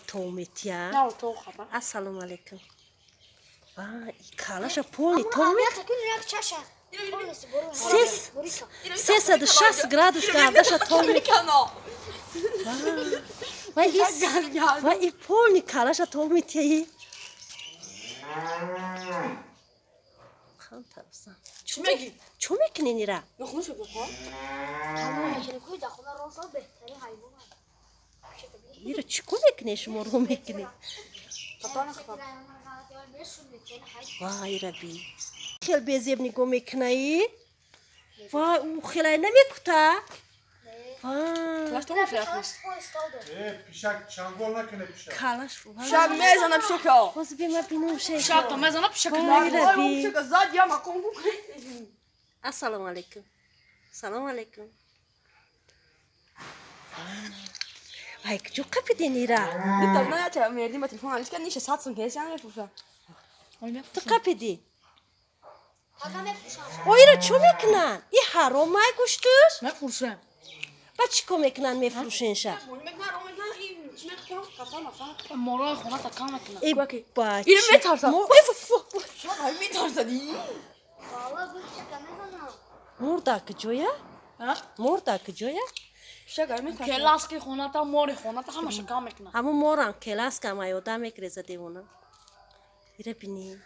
Tomet ya. Ne oldu kaba? Assalamu alaikum. Kalaşa poli tomet. Ses adı 6 gradus kardeşa tomet. Vai polni kalaşa tomet ya. Kantarsan. Çömek ne nira? Yok mu şöyle ha? Nira çikomek ne şmoromek ne? Kapana kaba. Vay Rabbi. Khel bezebni gomek nai. Vay u khelay ne mekuta? Kaç tane şey yapmış? Pişak, çangolna kene pişak. Kalaş. Pişak mezana pişak ya. Nasıl bir mapinum şey. Pişak da mezana pişak. Vay Rabbi. Pişak zat ya makongu. Assalamu alaikum. Assalamu alaikum. Ay çok kapı denira. Ne tabii ne yapacağım? Verdim ben telefon alırken nişe satsın kesin ya şurada. Tu kapı di. Oyra çömek nan. I haromay kuştur. Ne kurşun? Baç komek nan me fruşenşa. Mora khona takam etme. Baç. İrim mi tarsa? Şuna mi tarsa değil. Mordaki joya? Ha? Mordaki joya? Pişak mi tarsa? Kelas ki khona ta mori khona ta hama şakam etme. Hamu moran kelas kama yoda mekreza devona. İre bini.